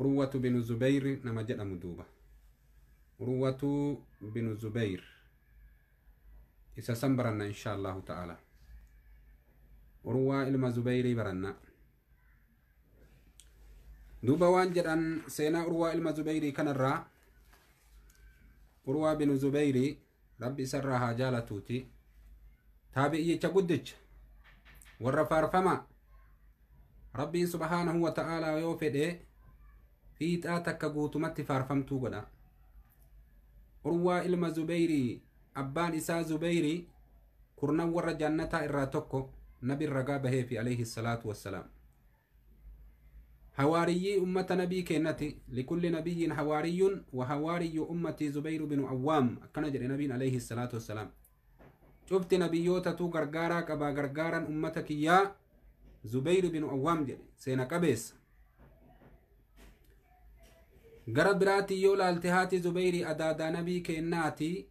Urwaa binu Zubeyiir nama jedhamu duuba. Urwaa binu Zubeyiir isa san baranna insha Allahu ta'ala. Urwaa ilma Zubeyirii baranna. Duuba waan jedhan seenaa Urwaa ilma Zubeyirii kanarraa. Urwaa binu Zubeyirii rabbi isarraa haa jaalatuuti. Taabi'iyyicha guddicha warra faarfama rabbiin subhaanahu wa ta'aalaa yoo fedhe fiixaa takka guutumatti faarfamtuu godha. Urwaa ilma Zubeyirii abbaan isaa Zubeyirii kurnan warra jannataa irraa tokko nabi ragaa baheefi alayhi salaatu wassalaam. Hawaariyyii ummata nabii kennati likulli nabiyyin hawaariyyun wa hawaariyyu ummati Zubeyiir binu Awwaam akkana jedhe nabiin alayhi salaatu wassalaam. Cufti nabiyyootatu gargaaraa qabaa gargaaran ummata kiyyaa Zubeyiir binu Awwaam jedhe seena qabeessa. Gara biraatii yoo laalte haati Zubeyirii adaadaa nabii kennaati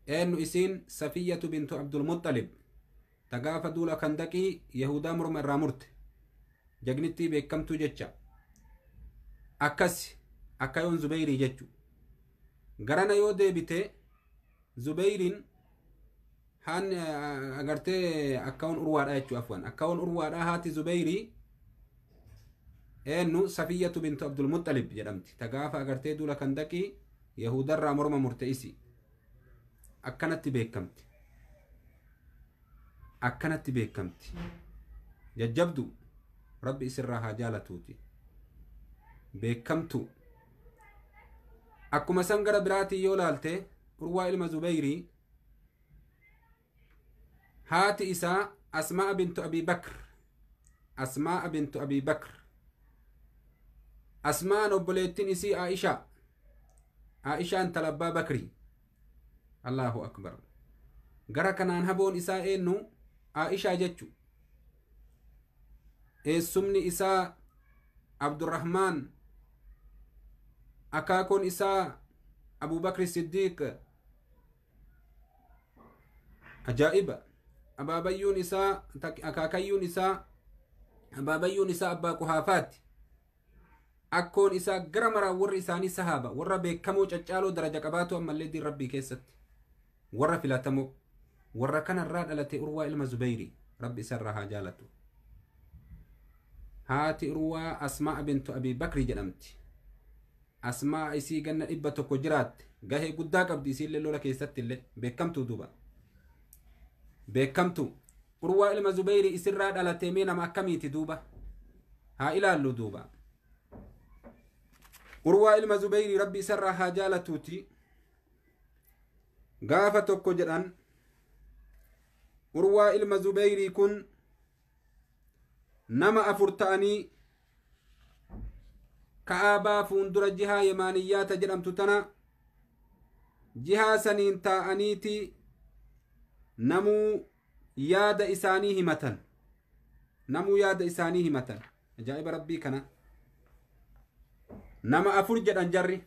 eenyu isiin Safiyyatu bintu Abdul Muxxalib tagaafa duula Kandaqii Yahudaa morma irraa murte jagnittii beekamtuu jecha akkas akka yoon Zubeyirii jechu. Garana yoo deebite Zubeyiiriin haan agartee akkaawwan Urwaadhaa jechuu afwan akkaawwan Urwaadhaa haati Zubeyirii eenyu Safiyyatu bintu Abdul Muxxalib jedhamti tagaafa agartee duula Kandaqii Yahudarraa morma murte isi akkanatti beekamti jajjabdu rabbi isirraa haa jaalatuuti beekamtu. Akkuma san gara biraatii yoo laalte Urwaa ilma Zubeyirii haati isaa Asmaa bintu Abii Bakr Asmaan obboleettiin isii Aishaan talabbaa Bakrii. Allahu akbar. Gara kanaan haboon isaa eenyu Aishaa jechu. Eessumni isaa Abdurrahmaan akaakoon isaa Abu Bakr Siddiq ajaa'iba. Abaabayyuun isaa akaakayyuun isaa abaabayyuun isaa abbaa Quhaafaati. Akkoon isaa gara maraa warri isaanii sahaaba warra beekamoo caccaaloo daraja qabaatu ammallee diin rabbii keessatti warra filatamoo warra kanarraa dhalate Urwaa ilma Zubeyirii rabbi isarraa haa jaalatu. Haati Urwaa Asmaa bintu Abii Bakrii jedhamti. Asmaa isii ganna 100 jiraatte gahee guddaa qabdi isiillee lola keessatti illee beekamtuu duuba beekamtu. Urwaa ilma Zubeyirii isirraa dhalate mee nama akkamiiti duuba haa ilaallu duuba. Urwaa ilma Zubeyirii rabbi isarraa haa jaalatuuti. Gaafa tokko jedhan Urwaa ilma Zubeyirii kun nama 4 ta'anii Ka'aabaa fuundura jihaa Yemaaniyyaata jedhamtu tana jihaa saniin taa'aniiti namuu yaada isaanii himatan. Ajaa'iba rabbii kana. Nama 4 jedhan jarri.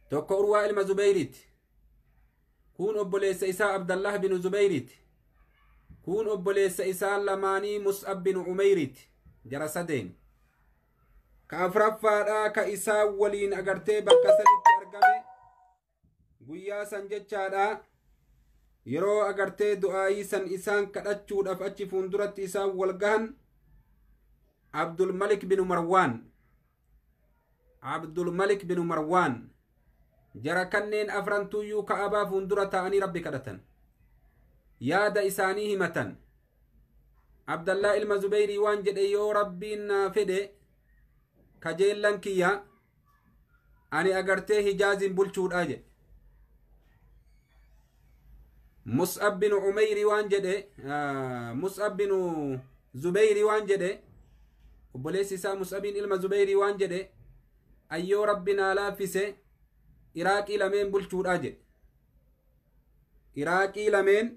Tokko Urwaa ilma Zubeeyiriiti. Kun obboleessa isaa Abdallah binu Zubeeyiriiti. Kun obboleessa isaa lamaanii Mus'ab binu Umeyriiti. Jara sadeen. Ka afraffaadhaa ka isaa waliin agartee bakka sanitti argame guyyaa san jechaadha. Yeroo agartee du'aayii san isaan kadhachuudhaaf achi fuulduratti isaan wal gahan Abdul Malik binu Marwaan jara kanneen afrantuyyuu Ka'abaa fuuldura ta'anii rabbi kadhatan yaada isaanii himatan. Abdallah ilma Zubeeyrii waan jedhe yoo rabbiin naa fedhe kajeellan kiyya ani agartee Hijaazin bulchuudha jedhe. Mus'ab binu Umeyri waan jedhe Mus'ab binu Zubeeyrii waan jedhe obboleessi isaa Mus'abiin ilma Zubeeyrii waan jedhe ayyoo rabbi naa laaffise Iraaqii lameen bulchuudha jedhe. Iraaqii lameen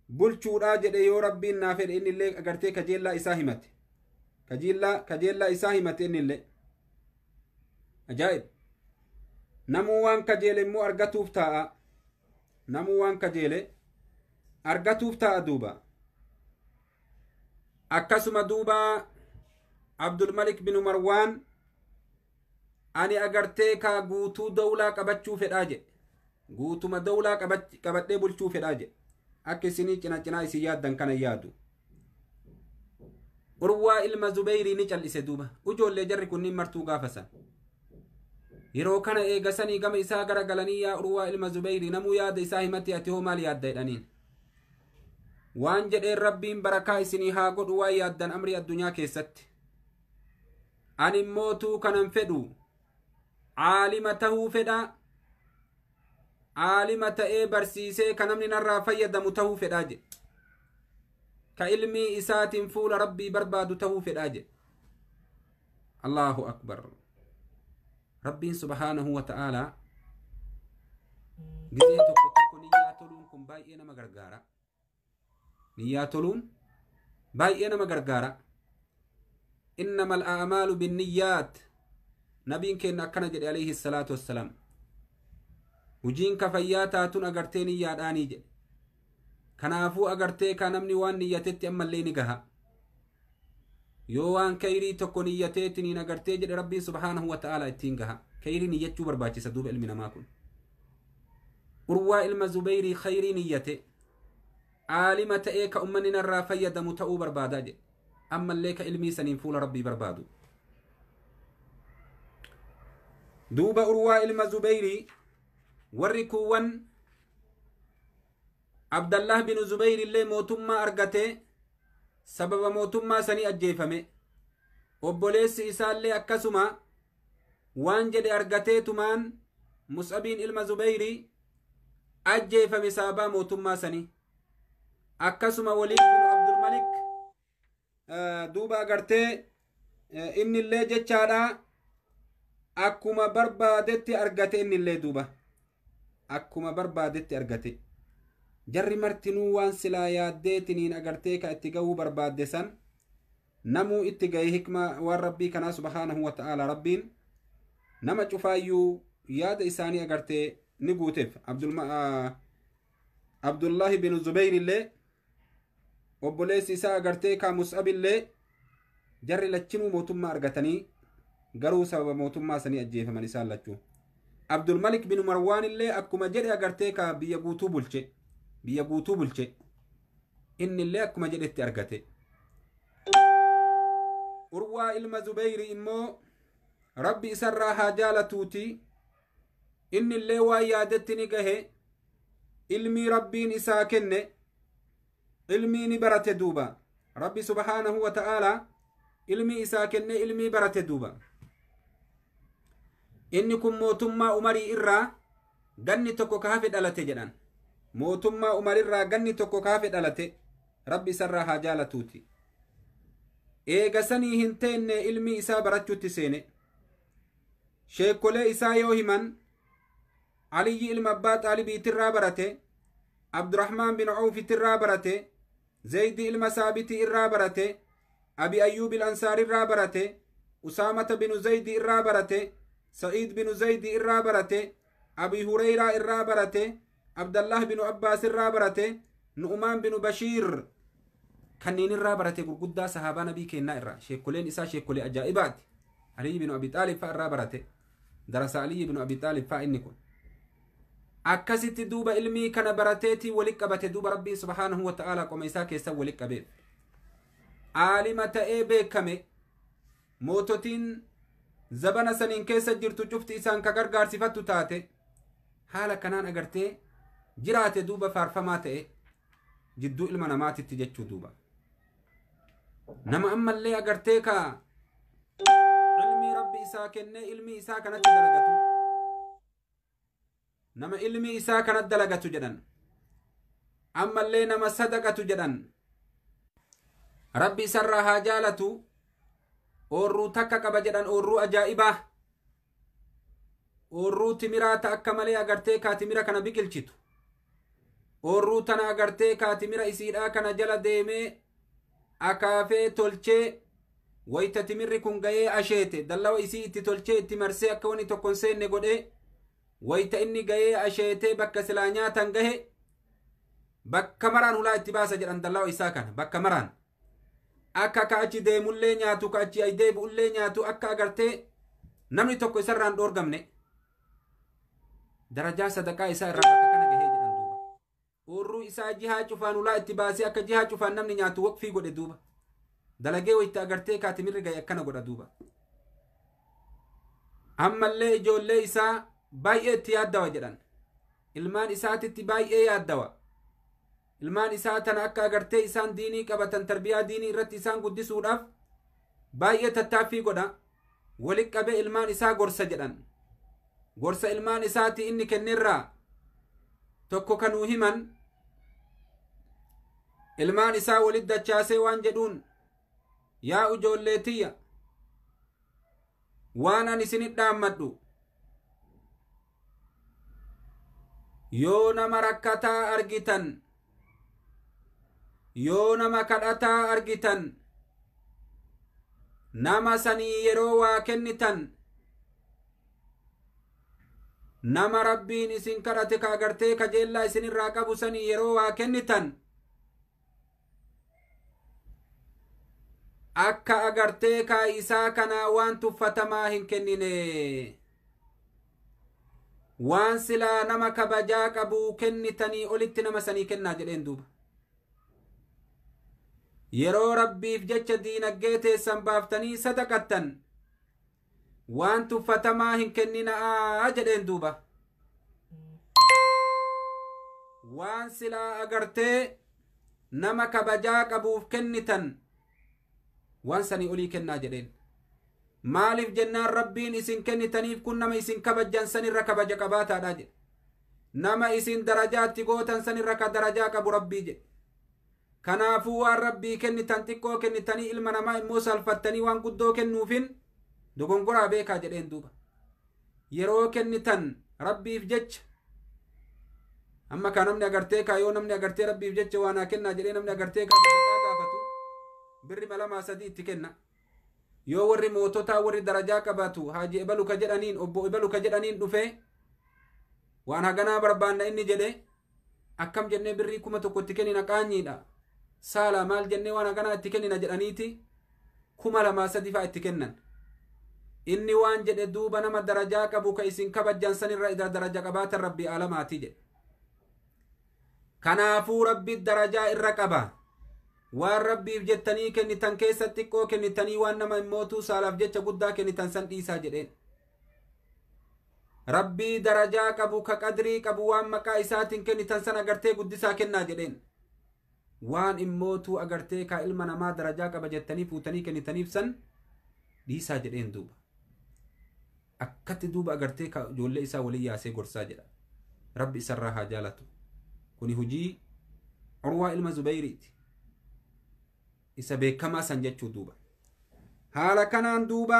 bulchuudha jedhe yoo rabbiin naa fedhe inni illee agartee kajeellaa isaa himate. Kajeellaa isaa himate inni illee. Ajaa'ib. Namuu waan kajeele immoo argatuuf taa'a. Namuu waan kajeele argatuuf taa'a duuba. Akkasuma duuba Abdulmalik binu Marwaan ani agartee ka guutuu dawlaa qabachuu fedhaa jedhe. Guutuma dawlaa qabadhee bulchuu fedhaa jedhe. Akka isinii cinaa isin yaaddan kana yaadu. Urwaa ilma Zubeyrii ni cal'ise duuba. Ujoollee jarri kunniin martuu gaafasan. Yeroo kana eegasanii gama isaa garagalanii yaa Urwaa ilma Zubeyrii namuu yaada isaa himatti ati hoo maal yaadda jedhaniin. Waan jedheen rabbiin barakaa isinii haa godhu waan yaaddan amrii addunyaa keessatti. Ani mootuu kanan fedhu caalima tahuu fedha. Caalima ta'ee barsiisee kan namni narraa fayyadamu tahuu fedhaa jedhe. Ka ilmii isaatiin fuula rabbii barbaadu tahuu fedhaa jedhe. Allahu akbar. Rabbiin subhaanahu wa ta'aalaa gizee tokko tokko niyyaa toluun kun baay'ee nama gargaara. Niyyaa toluun baay'ee nama gargaara. Innamal a'maalu binniyyaat. Nabiin keenya akkana jedhe alayhi salaatu wassalaam. Hujiin kafayyaa taatun agartee niyyaadhaanii jedhe. Kanaafuu agartee ka namni waan niyyatetti ammallee ni gaha. Yoo waan kayrii tokko niyyateetiin agartee jedhe rabbiin subhaanahu wa ta'aalaa ittiin gaha. Kayrii niyyachuu barbaachisa duuba ilmi namaa kun. Urwaa ilma Zubeyrii khayrii niyyate. Caalima ta'ee ka ummanni narraa fayyadamu ta'uu barbaadaa jedhe. Ammallee ka ilmii saniin fuula rabbii barbaadu. Duuba Urwaa ilma Zubeyrii warri kuuwwan Abdallah binu Zubeyiir illee mootummaa argate sababa mootummaa sanii ajjeefame. Obboleessi isaallee akkasuma waan jedhe argateetumaan Mus'abiin ilma Zubeyrii ajjeefame sababa mootummaa sanii. Akkasuma Waliid binu Abdulmalik duuba agartee innillee jechaadha akkuma barbaadetti argate innillee duuba. Akkuma barbaadetti argate. Jarri martinuu waan silaa yaaddeetiniin agartee ka itti gahuu barbaadde san namuu itti gahe hikma waan rabbii kanaa subhaanahu wa ta'aalaa rabbiin nama cufaayyuu yaada isaanii agartee ni guuteef. Abdullahi binu Zubeyr illee obboleessi isaa agartee ka Mus'ab illee jarri lachinuu mootummaa argatanii garuu sababa mootummaa sanii ajjeefaman isaan lachuu. Abdulmalik binu Marwaan illee akkuma jedhe agartee ka biyya guutuu bulche. Biyya guutuu bulche. Inni illee akkuma jedhetti argate. Urwaa ilma Zubeyri immoo rabbi isarraa haa jaalatuuti. Inni illee waan yaadetti ni gahe. Ilmii rabbiin isaa kenne. Ilmii ni barate duuba. Rabbi subhaanahu wa ta'aalaa ilmii isaa kenne ilmii barate duuba. Inni kun mootummaa Umarii irraa ganni tokko ka hafe dhalate jedhan. Mootummaa Umarii irraa ganni tokko ka hafe dhalate. Rabbi isarraa haa jaalatuuti. Eega sanii hin teenne ilmi isaa barachuutti seene. Sheekolee isaa yoo himan Aliyyi ilma abbaa Xaalibiitirraa barate. Abdurrahmaan bin Awfitirraa barate. Zaydi ilma Saabitii irraa barate. Abi Ayyuub al-Ansaari irraa barate. Usaamata binu Zaydi irraa barate. Sa'iid binu Zaydi irraa barate. Abi Hureyraa irraa barate. Abdallah binu Abbaas irraa barate. Nu'umaan binu Bashiir kanneen irraa barate gurguddaa sahaabaa nabii kennaa irraa. Sheekoleen isaa sheekolee ajaa'ibaati. Aliyyi binu Abi Xaalib faa irraa barate. Darasa Aliyyi binu Abi Xaalib faa inni kun. Akkasitti duuba ilmii kana barateetii walitti qabate duuba rabbiin subhaanahu wa ta'aalaa qoma isaa keessa walitti qabeef. Aalima ta'ee beekame moototiin zabana saniin keessa jirtu cufti isaan ka gargaarsifattu taate haala kanaan agartee jiraate duuba faarfamaa ta'e jidduu ilma namaatitti jechuu duuba. Nama ammallee agartee ka ilmii rabbi isaa kennee ilmii isaa kanatti dalagatu. Nama ilmi isaa kanatti dalagatu jedhan. Ammallee nama sadaqatu jedhan. Rabbi isarraa haa jaalatu. Oorruu takka qaba jedhan oorruu ajaa'ibaa. Oorruu timiraa ta akka malee agartee kaatimira kana biqilchitu. Oorruu tana agartee kaatimira isiidhaa kana jala deemee akaafee tolchee wayta timirri kun ga'ee asheete dallawa isii itti tolchee itti marsee akka wani tokkon seenne godhee wayta inni ga'ee asheetee bakka silaa nyaatan gahe bakka maraan hulaa itti baasa jedhan dallawa isaa kana bakka maraan akka ka achi deemullee nyaatu ka achi deebi'ullee nyaatu akka agartee namni tokko isarraan dhoorgamne darajaa sadaqaa isaa irraa akka kana gahee jedhan duuba urruu isaa jihaa cufaan ulaa itti baasee akka jihaa cufaan namni nyaatu waqfii godhe duuba dalagee wayitti agartee kaatimirri gahe akkana godha duuba ammallee ijoollee isaa baay'ee itti yaaddawa jedhan ilmaan isaatitti baay'ee yaaddawa ilmaan isaa tana akka agartee isaan diinii qabatan tarbiyaa diinii irratti isaan guddisuudhaaf baay'ee tattaaffii godha walitti qabee ilmaan isaa gorsa jedhan gorsa ilmaan isaati inni kennerraa tokko kanuu himan ilmaan isaa walitti dachaasee waan jedhuun yaa ijoolleetiyya waan an isinit dhaammadhu yoo nama rakkataa argitan yoo nama kadhataa argitan nama sanii yeroo waa kennitan nama rabbiin isin kadhate ka agartee kajeellaa isinirraa qabu sanii yeroo waa kennitan akka agartee kaa isaa kanaa waan tuffatamaa hin kennine waan silaa nama kabajaa qabuu kennitanii olitti nama sanii kennaa jedheen duuba yeroo rabbiif jecha diinaggee teessan baaftanii sadaqattan waan tuffatamaa hin kenninaa jedheen duuba waan silaa agartee nama kabajaa qabuuf kennitan waan sanii olii kennaa jedheen maaliif jennaan rabbiin isin kennitaniif kun nama isin kabajjan sanirra kabaja qabaataadha jedhe nama isin darajaatti gootan sanirra ka darajaa qabu rabbii jedhe kanaafuu waan rabbii kennitan xiqqoo kennitanii ilma namaa immoo salfattanii waan guddoo kennuufin dogongoraa beekaa jedheen duuba yeroo kennitan rabbiif jecha amma ka namni agartee kaa yoo namni agartee rabbiif jecha waan haa kennaa jedhee namni agartee kaa sadaqaa gaafatu birri malamaa sadii itti kenna yoo warri moototaa warri darajaa qabatu haaji ebalu ka jedhaniin obbo ebalu ka jedhaniin dhufe waan haganaa barbaanna inni jedhe akkam jennee birrii 1,000 itti kennina qaanyiidha saala maal jennee waan haganaa itti kennina jedhaniiti 2,000 faa itti kennan inni waan jedhe duuba nama darajaa qabu ka isin kabajjan sanirra daraja qabaatan rabbii alamaati jedhe kanaafuu rabbi darajaa irra qaba waan rabbiif jettanii kennitan keessa xiqqoo kennitanii waan nama immootuu saalaaf jecha guddaa kennitan san dhiisaa jedheen rabbii darajaa qabu ka qadrii qabu waan maqaa isaatiin kennitan san agartee guddisaa kennaa jedheen waan immootuu agartee ka ilma namaa darajaa qaba jettanii fuutanii kennitaniif san dhiisaa jedheen duuba akkatti duuba agartee ka ijoollee isaa walii yaasee gorsaa jedha rabbi isarraa haa jaalatu kuni hujii Urwaa ilma Zubeeyriiti isa beekamaa san jechuu duuba haala kanaan duuba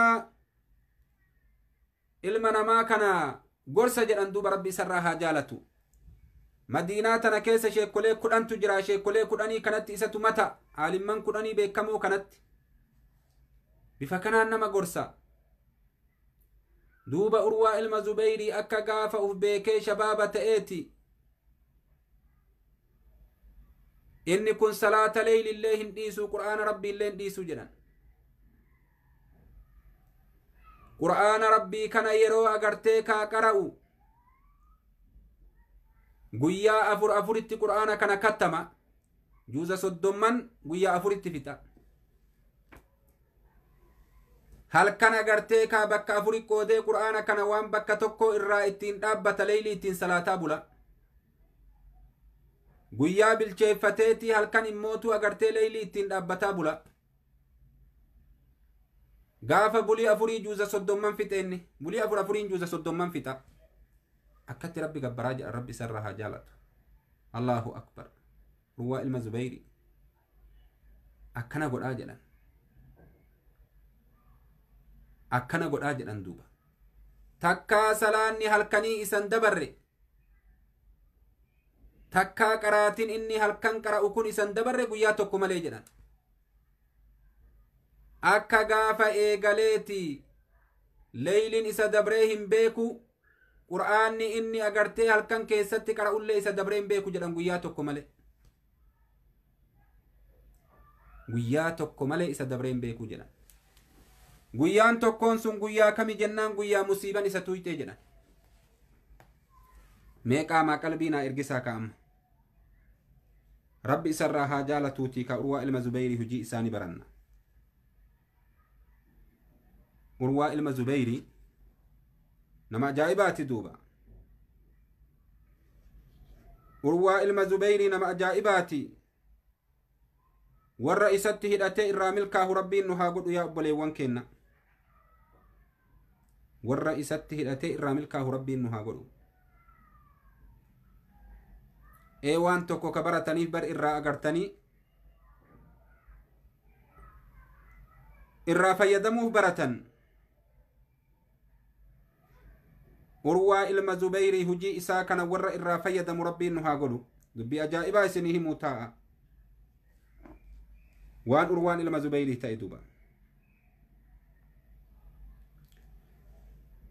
ilma namaa kana gorsa jedhan duuba rabbi isarraa haa jaalatu madiinaa tana keessa sheekolee 10tu jira sheekolee 10 kanatti isatu mata aalimman 10 beekamoo kanatti bifa kanaan nama gorsa duuba Urwaa ilma Zubeeyrii akka gaafa uf beekee shabaaba ta'eeti inni kun salaata leeylillee hin dhiisuu qur'aana rabbiillee hin dhiisuu jedhan qur'aana rabbii kana yeroo agartee kaa qara'u guyyaa 4 qur'aana kana kattama juuza 30 guyyaa 4 fixa halkan agartee kaa bakka 4 qoodee qur'aana kana waan bakka tokko irraa ittiin dhaabbata leeylii ittiin salaataa bula guyyaa bilcheeffateeti halkan immootu agartee leeylii ittiin dhaabbataa bula gaafa bulii 4 juuza 30 fixeenni bulii 4 juuza 30 fixa akkatti rabbi gabbaraa jedha rabbi isarraa haa jaalatu allahu akbar Urwaa ilma Zubeeyrii akkana godhaa jedhan akkana godhaa jedhan duuba takkaa salaanni halkanii isan dabarre takkaa qaraatiin inni halkan qara'u kun isan dabarre guyyaa tokko malee jedhan akka gaafa eegaleeti leeyliin isa dabree hin beeku qur'aanni inni agartee halkan keessatti qara'ullee isa dabree hin beeku jedhan guyyaa tokko malee guyyaa tokko malee isa dabreen beekuu jedhan. Guyyaan tokkoon sun guyyaa kami jennaan guyyaa musiiban isa tuyxee jedhan. Mee qaamaa qalbiinaa ergisaa ka'amma. Rabbi isarraa haa jaalatuutii ka Urwaa ilma Zubeyrii hujii isaanii baranna. Urwaa ilma Zubeyrii nama ajaa'ibaati duuba. Urwaa ilma Zubeyrii nama ajaa'ibaati. Warra isatti hidhatee irraa milkaahu rabbiin nu haa godhu yaa obboleewwan kenna. Warra isatti hidhatee irraa milkaahu rabbiin nu haa godhu. Waan tokko ka barataniif bar irraa agartanii irraa fayyadamuuf baratan. Urwaa ilma Zubeyrii hujii isaa kana warra irraa fayyadamu rabbiin nu haa godhu. Dubbii ajaa'ibaa isinii himuu taa'a. Waan Urwaan ilma Zubeyrii ta'e duuba.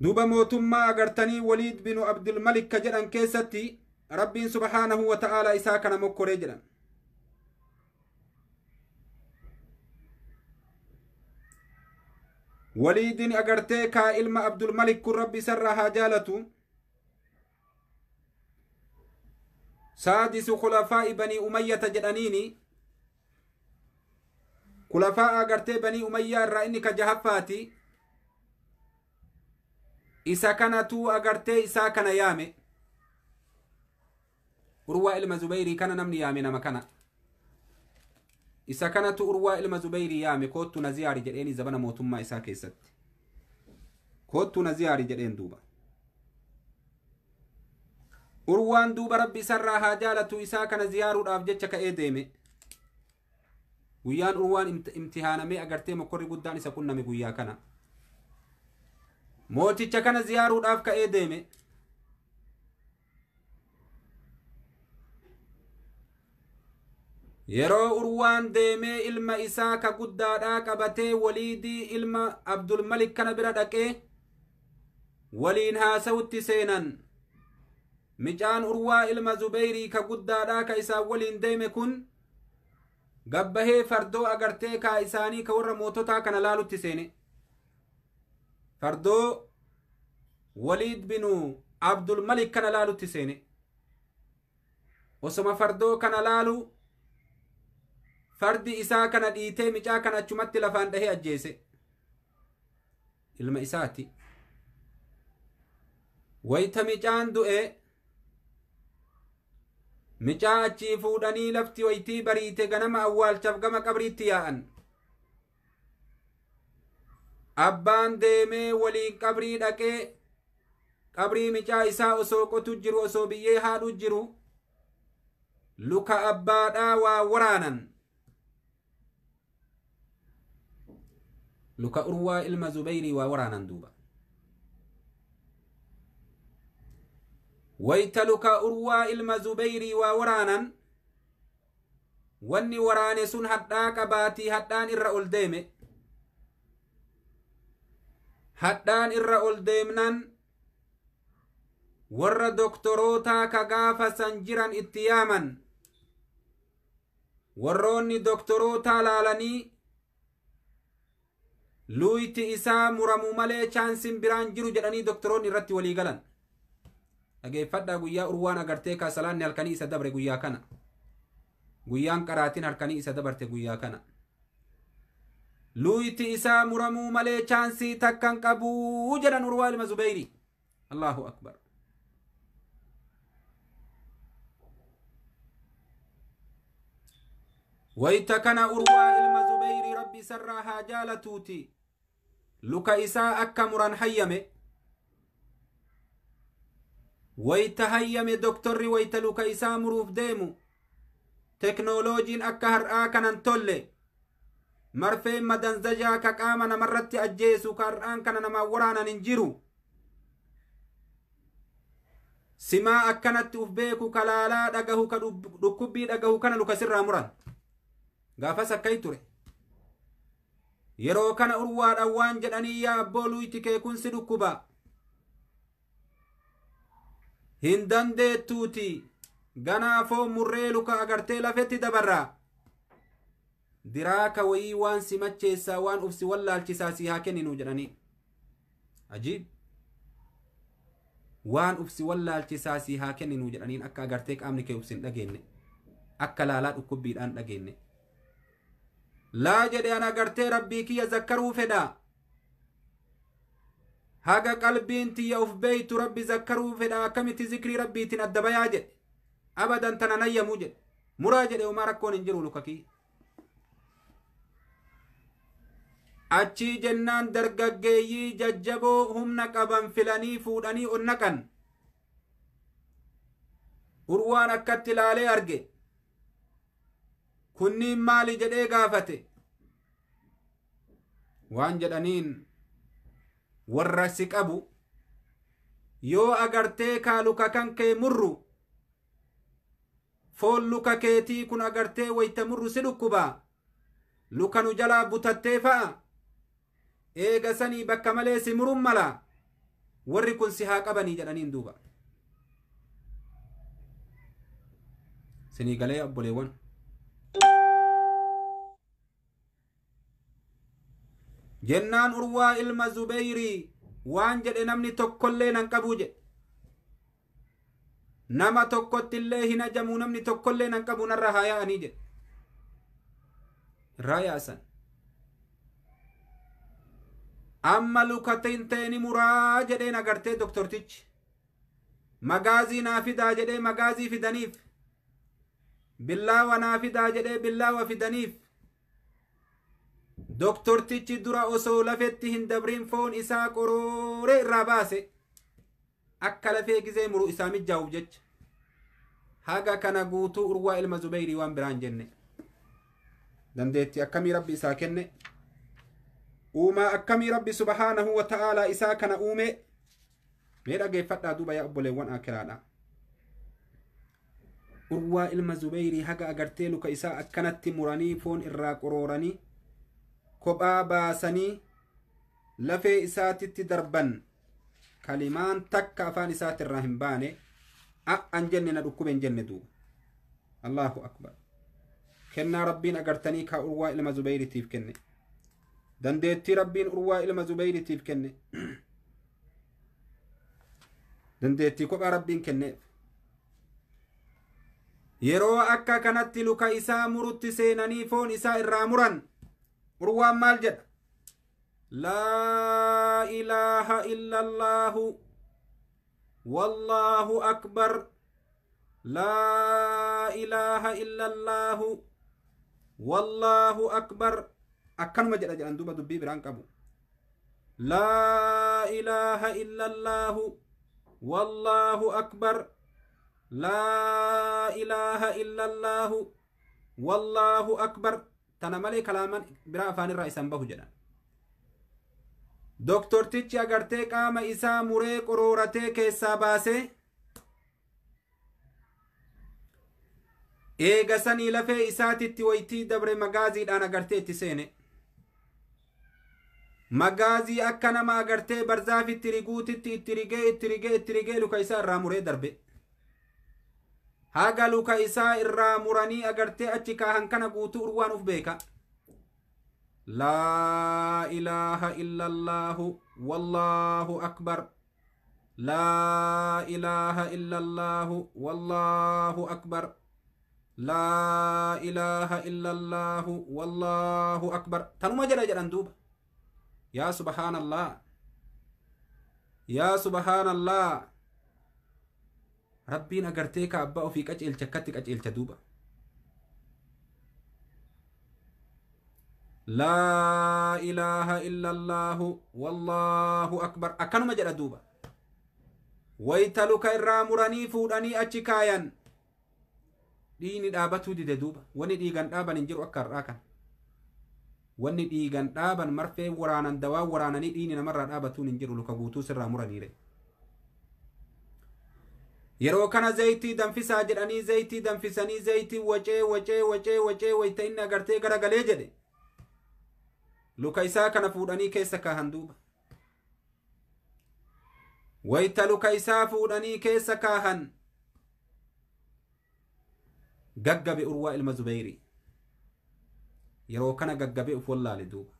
Duuba mootummaa agartanii Waliid binu Abdulmalik ka jedhan keessatti rabbiin subhaanahu wa ta'aalaa isaa kana mokkoree jedhan. Waliidin agartee kaa ilma Abdulmalik kun rabbi isarraa haa jaalatu. Saadisu khulafaa'i banii umayyata jedhaniini. Khulafaa agartee banii umayyaa irraa inni ka jahaffaati. Isa kanatu agartee isaa kana yaame. Urwaa ilma Zubeyrii kana namni yaame nama kana. Isa kanatu Urwaa ilma Zubeyrii yaame koottu na ziyaari jedheeni zabana mootummaa isaa keessatti. Koottu na ziyaari jedheen duuba. Urwaan duuba rabbi isarraa haa jaalatu isaa kana ziyaaruudhaaf jecha ka'ee deeme. Guyyaan Urwaan imtihaanamee agartee mokkorri guddaan isa qunname guyyaa kana. Mooticha kana ziyaaruudhaaf ka'ee deeme. Yeroo Urwaan deemee ilma isaa ka guddaadhaa qabatee Waliidii ilma Abdulmalik kana bira dhaqee waliin haasawutti seenan. Micaan Urwaa ilma Zubeyrii ka guddaadhaa ka isaan waliin deeme kun gabbahee fardoo agartee kaa isaanii ka warra moototaa kana laalutti seene. Fardoo Waliid binu Abdulmalik kana laalutti seene. Osoma fardoo kana laalu fardi isaa kana dhiitee micaa kana achumatti lafaan dhahee ajjeese. Ilma isaati. Wayta micaan du'e micaa achii fuudhanii lafti waytii bariite ganama awwaalchaaf gama qabriitti yaa'an. Abbaan deemee waliin qabrii dhaqee qabrii micaa isaa osoo qotu jiru osoo biyyee haadhu jiru luka abbaadhaa waa waraanan. Luka Urwaa ilma Zubeyrii waa waraanan duuba. Wayta luka Urwaa ilma Zubeyrii waa waraanan wanni waraane sun hadhaa qabaatii hadhaan irra ol deeme. Hadhaan irra ol deemnan warra doktorootaa ka gaafa san jiran itti yaaman. Warroonni doktorootaa laalanii luyti isaa muramu malee chaansin biraan jiru jedhanii doktoroonni irratti walii galan. Dhageeffadhaa guyyaa Urwaan agartee ka salaanni halkanii isa dabre guyyaa kana. Guyyaan qaraatiin halkanii isa dabarte guyyaa kana. Luyti isaa muramuu malee chaansii takkan qabuu jedhan Urwaa ilma Zubeyrii. Allahu akbar. Wayta kana Urwaa ilma Zubeyrii rabbi isarraa haa jaalatuuti. Luka isaa akka muran hayyame. Wayta hayyame doktorri wayta luka isaa muruuf deemu. Teknooloojiin akka har'aa kanan tolle. Marfeen madanzajaa ka qaama namarratti ajjeesu ka har'aan kana namaa waraanan hin jiru. Simaa akkanatti uf beeku ka laalaa dhagahu ka dhukkubbii dhagahu kana luka sirraa muran. Gaafas akkay ture. Yeroo kana Urwaadhaan waan jedhanii yaa abboo luyti kee kun si dhukkuba. Hin dandeettuuti. Ganaafoo murree luka agartee lafetti dabarraa. diraaka wayii waan si macheessaa waan ufsi wallaalchisaa si haa kenninu jedhanii ajiib waan ufsi wallaalchisaa si haa kenninu jedhaniin akka agartee qaamni kee ufsin dhageenne akka laalaa dhukkubbiidhaan dhageenne laa jedhe an agartee rabbii kiyya zakkaruu fedha haga qalbiin tiyya uf beeytu rabbi zakkaruu fedha akkamitti zikrii rabbiitiin adda bayaa jedhe abadan tana nayyamuu jedhe muraa jedhe umaa rakkoon hin jiru luka kiyya achii jennaan dargaggeeyyii jajjaboo humna qaban filanii fuudhanii onnaqan urwaan akkatti ilaalee arge kunniin maali jedhee gaafate waan jedhaniin warra si qabu yoo agartee kaa luka kan kee murru foon luka keetii kun agartee wayta murru si dhukkubaa luka nu jalaa butattee fa'a eega sanii bakka malee si murun mala warri kun si haa qabanii jedhaniin duuba sinii galee obboleewwan jennaan urwaa ilma zubeyrii waan jedhe namni tokkollee nan qabuu jedhe nama tokkottillee hin ajamuu namni tokkollee nan qabu narra haa yaa'anii jedhe irraa yaasan amma lukatiin teeni muraa jedheen agartee doktortichi magaazii naa fidaa jedhee magaazii fidaniif billaawa naa fidaa jedhee billaawa fidaniif doktortichi dura osoo lafetti hin dabriin foon isaa qorooree irraa baase akka lafee gizee muru isaa mijjaa'uuf jecha haga kana guutuu urwaa ilma zubeyrii waan biraan jenne dandeetti akkamii rabbi isaa kenne uumaa akkamii rabbi subhaanahu wa ta'aalaa isaa kana uume mee dhageeffadhaa duuba yaa obboleewwan akiraadha urwaa ilma zubeyrii haga agartee luka isaa akkanatti muranii foon irraa qorooranii kophaa baasanii lafee isaatitti darban kalimaan takka afaan isaati irraa hin baane an jenne na dhukkube hin jenne duuba allahu akbar kennaa rabbiin agartanii kaa urwaa ilma zubeyritiif kenne dandeettii rabbiin urwaa ilma zubeyritiif kenne dandeettii kophaa rabbiin kenneef yeroo akka kanatti luka isaa murutti seenanii foon isaa irraa muran urwaan maal jedha laa ilaaha illa allaahu wallaahu akbar laa ilaaha illa allaahu wallaahu akbar akkanuma jedha jedhan duuba dubbii biraan qabu laa ilaaha illa allaahu wallaahu akbar laa ilaaha illa allaahu wallaahu akbar tana malee kalaaman biraa afaan irraa isan bahu jedhan doktortichi agartee qaama isaa muree qorooratee keessaa baasee eega sanii lafee isaatitti waytii dabre magaaziidhaan agartee itti seene magaazii akka nama agartee barzaafitti riguutitti itti rigee luka isaa irraa muree darbe haga luka isaa irraa muranii agartee achi kaahan kana guutuu urwaan uf beeka laa ilaaha illa allaahu wallaahu akbar laa ilaaha illa allaahu wallaahu akbar laa ilaaha illa allaahu wallaahu akbar tanuma jedha jedhan duuba yaa subhaanallah yaa subhaanallah rabbiin agartee ka abbaa ofii qaceelcha akkatti qaceelcha duuba laa ilaaha illa allaahu wallaahu akbar akkanuma jedha duuba wayta luka irraa muranii fuudhanii achi kaayan dhiini dhaabatuu dide duuba wanni dhiigan dhaaban hin jiru akka har'aa kan wanni dhiigan dhaaban marfee waraanan dawaa waraananii dhiini namarraa dhaabatuun hin jiru luka guutuu sirraa muraniire yeroo kana zayitii danfisaa jedhanii zayitii danfisanii zayitii wacee wayta inni agartee garagalee jedhe luka isaa kana fuudhanii keessa kaahan duuba wayta luka isaa fuudhanii keessa kaahan gaggabe urwaa ilma zubeyrii yeroo kana gaggabee uf wallaale duuba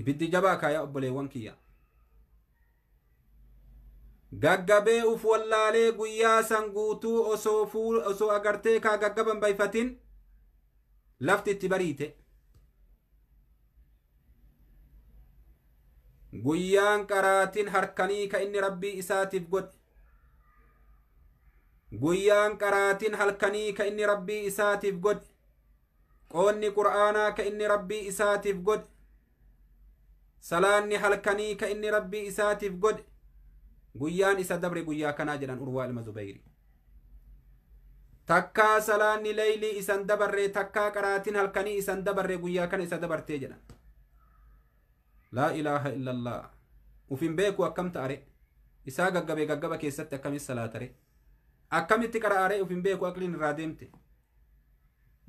ibiddi jabaa kaayaa obboleewwan kiyya gaggabee uf wallaalee guyyaa san guutuu osoo agartee kaa gaggaban bayfatin lafti itti bariite guyyaan qaraatin harkanii ka inni rabbii isaatiif godhe guyyaan qaraatin halkanii ka inni rabbii isaatiif godhe qoonni qur'aanaa ka inni rabbii isaatiif godhe salaanni halkanii ka inni rabbii isaatiif godhe guyyaan isa dabre guyyaa kanaa jedhan Urwaa ilma Zubeyiir takkaa salaanni leeylii isan dabarree takkaa qaraatin halkanii isan dabarree guyyaa kana isa dabartee jedhan laa ilaaha illallah ufin beeku akkam ta'are isaa gaggaba keessatti akkamis salaatare akkamitti qara'are ufin beeku aqliin irraa deemte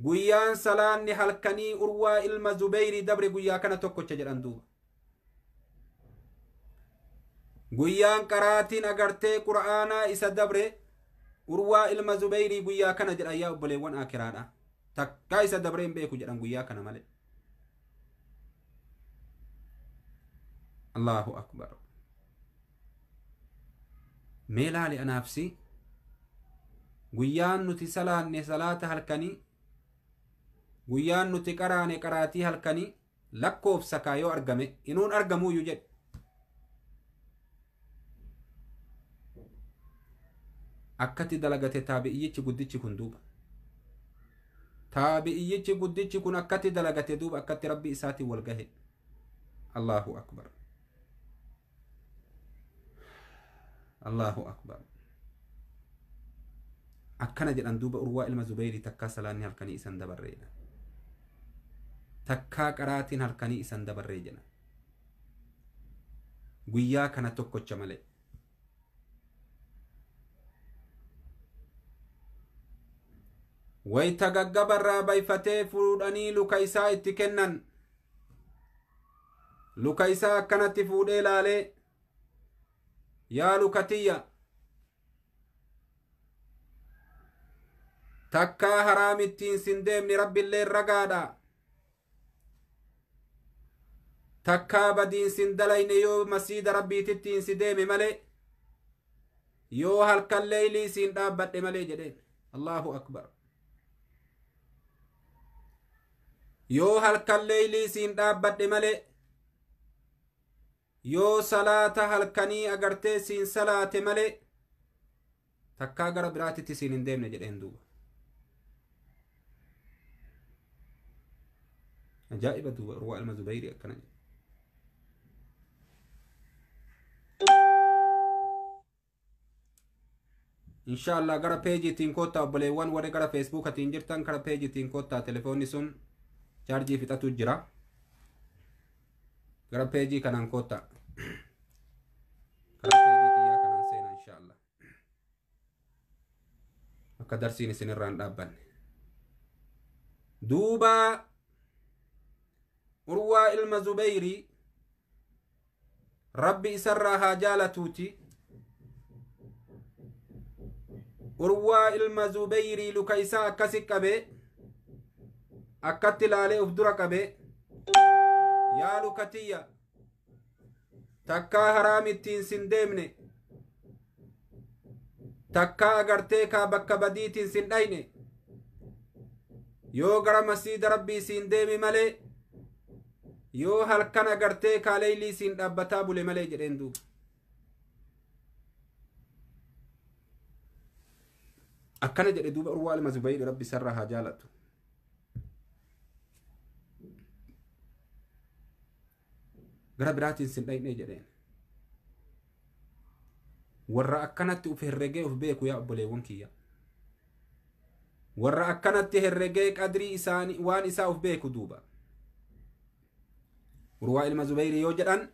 guyyaan salaanni halkanii Urwaa ilma Zubeyiir dabre guyyaa kana tokkocha jedhan duuba guyyaan qaraatiin agartee qur'aanaa isa dabre Urwaa ilma Zubeyiir guyyaa kana jedhan yaa obboleewwan akiraadha takkaa isa dabre hin beeku jedhan guyyaa kana malee Allahu akbar meelaali anaafsi guyyaan nuti salaanne salaata halkanii guyyaan nuti qaraane qaraatii halkanii lakkoofsa kaayoo argame inuun argamuuyyu jedhe akkati dalagate taabi'iyyichi guddichi kun duuba taabi'iyyichi guddichi kun akkati dalagate duuba akkatti rabbi isaatiin wal gahe Allahu akbar Allahu akbar akkana jedhan duuba Urwaa ilma Zubeyiir takkaa salaanni halkanii isan dabarreedha takkaa qaraatiin halkanii isan dabarree jedhan guyyaa kana tokkocha malee wayta gaggabarraa bayfatee fuudhanii luka isaa itti kennan luka isaa akkanatti fuudhee laalee yaa lukatiyya takkaa haraamittiin sin deemni rabbiillee ragaadha takkaa badiin sin dalayne yoo masiida rabbiitittiin si deeme malee yoo halkan leeylii siin dhaabbadhe malee jedheen Allahu akbar yoo halkan leeylii siin dhaabbadhe malee yoo salaata halkanii agartee siin salaate malee takkaa gara biraatitti siin hin deemne jedheen duuba ajaa'iba duuba Urwaa ilma Zubeyiir akkana jedhe inshallah gara peejiitiin koottaa obboleewwan warri gara feesbuukatiin jirtan gara peejiitiin koottaa telefoonni sun chaarjii fixatu jira gara peejii kanaan koottaa gara peejii kiyyaa kanaan seena inshallah akka darsiin isin irraan dhaabbanne duuba Urwaa ilma Zubeyiir rabbi isarraa haa jaalatuuti Urwaa ilma Zubeyiir luka isaa akkasi qabe akkatti laalee uf dura qabe yaa lukatiyya takkaa haraamittiin sin deemne takkaa agartee kaa bakka badiitiin sin dhayne yoo gara masiida rabbii siin deemi malee yoo halkan agartee kaa leeylii siin dhaabbataa bule malee jedheen duuba akkana jedhe duuba Urwaa ilma Zubeyiir rabbi isarraa haa jaalatu gara biraatiin sin dhayne jedheen warra akkanatti uf herregee uf beeku yaa obboleewwan kiyya warra akkanatti herregee qadrii isaanii waan isaa uf beeku duuba Urwaa ilma Zubeyiir yoo jedhan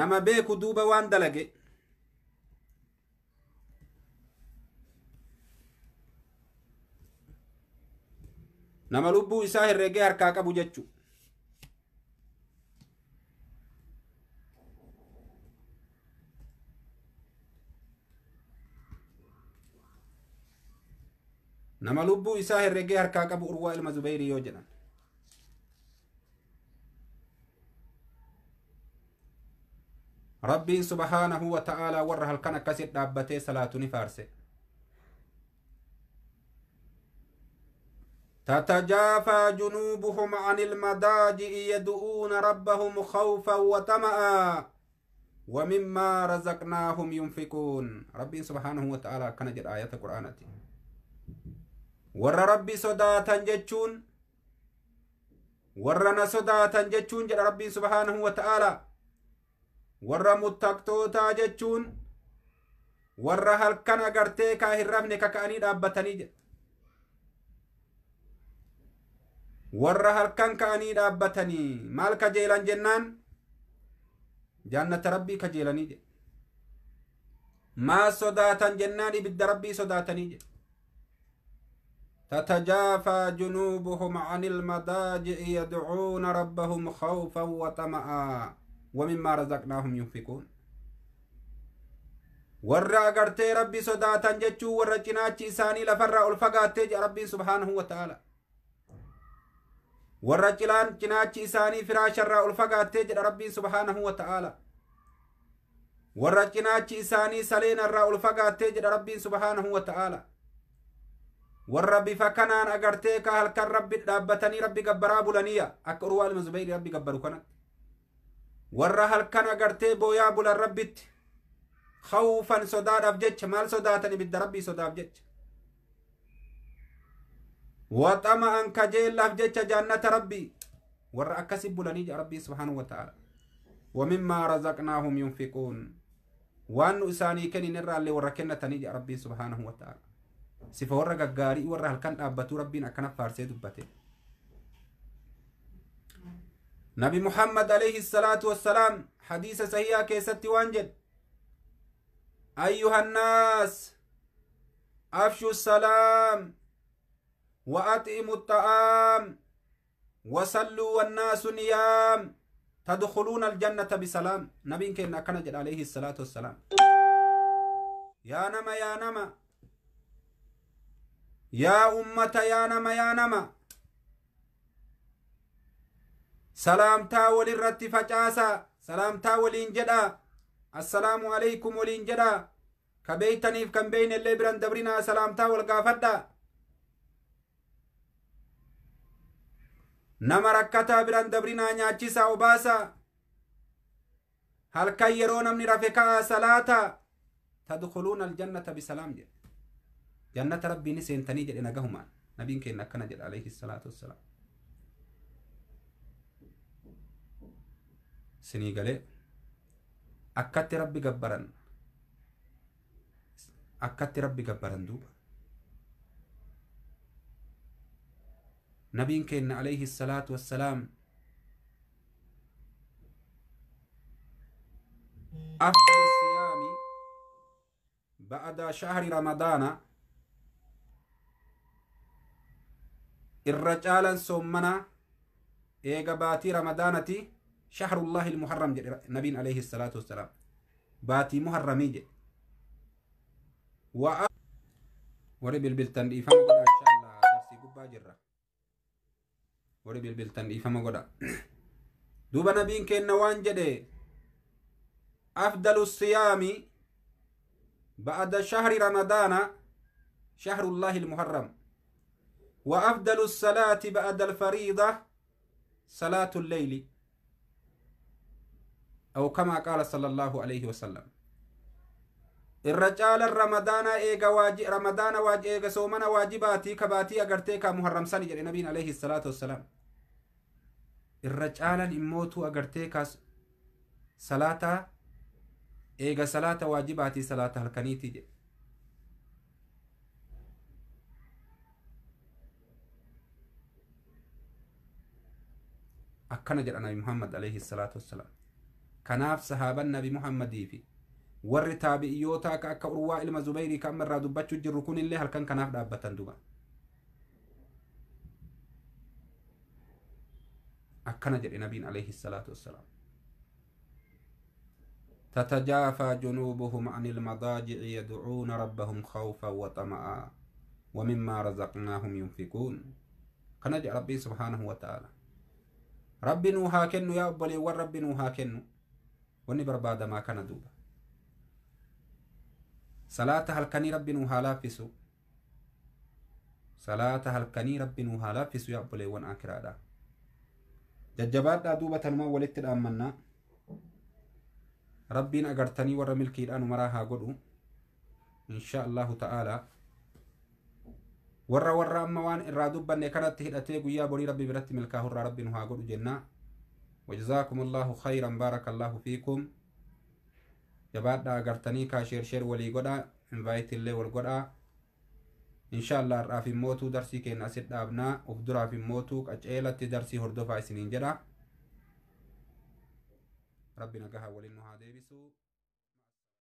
nama beeku duuba waan dalage nama lubbuu isaa herregee harkaa qabu jechu nama lubbuu isaa herregee harkaa qabu urwaa ilma Zubeyrii yoo jedhan. Rabbiin subhaanahu wa ta'aalaa warra halkan akkasit dhaabbatee salaatu ni faarse. تتجافى جنوبهم عن المضاجع يدعون ربهم خوفا وطمعا ومما رزقناهم ينفقون. ربي سبحانه وتعالى كان جد آيات القرآن ور ربي صداتا جتشون ورنا صداتا جتشون جد ربي سبحانه وتعالى ور متقطوتا جتشون ور هل كان أغرتي كاهرفني كأني دابتني جد warra halkan ka'anii dhaabbatanii maal kajeelan jennaan jannata rabbii kajeelanii jedhe. maa sodaatan jennaan ibidda rabbii sodaatanii jedhe. تتجافى جنوبهم عن المضاجع يدعون ربهم خوفا وطمعا ومما رزقناهم ينفقون. warra agartee rabbi sodaatan jechuu warra cinaachi isaanii lafarraa ol fagaattee jedha rabbiin subhaanahu wa ta'ala. warra cinaachi isaanii firaasharraa ol fagaattee jedha rabbiin subhaanahu wa ta'ala. warra cinaachi isaanii saleenarraa ol fagaattee jedha rabbiin subhaanahu wa ta'ala. warra bifa kanaan agartee ka halkan rabbi dhaabbatanii rabbi gabbaraa bulaniya akka urwaa ilma Zubeyrii rabbi gabbaru kanatti. warra halkan agartee booyaa bulan rabbitti khawfan sodaadhaaf jecha maal sodaatan ibidda rabbii sodaaf jecha. وطمعا كجيلاف جيتش جنة ربي ورا أكسب بلاني ربي سبحانه وتعالى. ومما رزقناهم ينفقون وان اساني كن نرى اللي ورا كنة تنيجي ربي سبحانه وتعالى. سيف ورا غاري ورا هلكن ابتو ربنا كان فارسي دبته. نبي محمد عليه الصلاة والسلام حديث صحيح كيستي وانجد أيها الناس أفشوا السلام وأطعموا الطعام وصلوا والناس نيام تدخلون الجنة بسلام. نبي كنا كنجد عليه الصلاة والسلام. يا نما يا نما يا أمة يا نما يا نما سلامتا وللرت فجاسا سلامتا ولينجدا السلام عليكم ولينجدا كبيتني كم بين اللي بران دبرنا سلامتا والقافدا nama rakkataa biran dabrinaa nyaachisaa obaasaa halkan yeroo namni rafe ka'aa salaata tadkhuluuna aljannata bisalaam jedhe. jannata rabbiini seentanii jedhe nagahumaan nabiin keenya akkana jedha alayhi salaatu wassalaam. sinii galee akkatti rabbi gabbaran duuba نبي كنا عليه الصلاة والسلام أفضل الصيام بعد شهر رمضان الرجال صومنا إيجاباتي رمضانتي شهر الله المحرم نبي عليه الصلاة والسلام باتي محرمي ورب البلتن إفهم إن شاء الله درسي قبا جرة ورب البلتن إفهم قدا دوبا نبين كنا وانجده أفضل الصيام بعد شهر رمضان شهر الله المحرم وأفضل الصلاة بعد الفريضة صلاة الليل أو كما قال صلى الله عليه وسلم. الرجال الرمضان إيجا واجب رمضان واجب إيجا صومنا واجباتي كباتي أجرتيك محرم سنة جل النبي عليه الصلاة والسلام. الرجال إموتو أجرتيك صلاة إيجا صلاة واجباتي صلاة الكنيتي جل. أكنا جل النبي محمد عليه الصلاة والسلام. كناف صحابة النبي محمد في ور تابعيوتا كأكا أروى إلما زبيري كأمر رادوباتشو جركون اللي هل كان كناف دابتان دوبا أكنا جل نبي عليه الصلاة والسلام. تتجافى جنوبهم عن المضاجع يدعون ربهم خوفا وطمعا ومما رزقناهم ينفقون كان جاء ربي سبحانه وتعالى ربي نوها كنو يا أبلي والرب نوها كنو وني برباد ما كان دوبا صلاة هلكني ربي نوها لافسو صلاة هلكني ربي نوها لافسو يا أبلي وان أكرادا ججبات دوبة ما ولدت الأمنا ربي أقرتني ور ملكي الآن مراها قدو إن شاء الله تعالى ورّا أما وان إرادوبا نكرت هدأتي قويا بري ربي برت ملكاه ربي نها قدو جنة وجزاكم الله خيرا بارك الله فيكم جبات أقرتني كاشير شير ولي قدا انفايت اللي والقدا إن شاء الله رافي موتو درسي كين أسد أبناء وفدرا في موتو أجعيلة درسي هردو فايسنين جدا ربنا قها ولنها ديبسو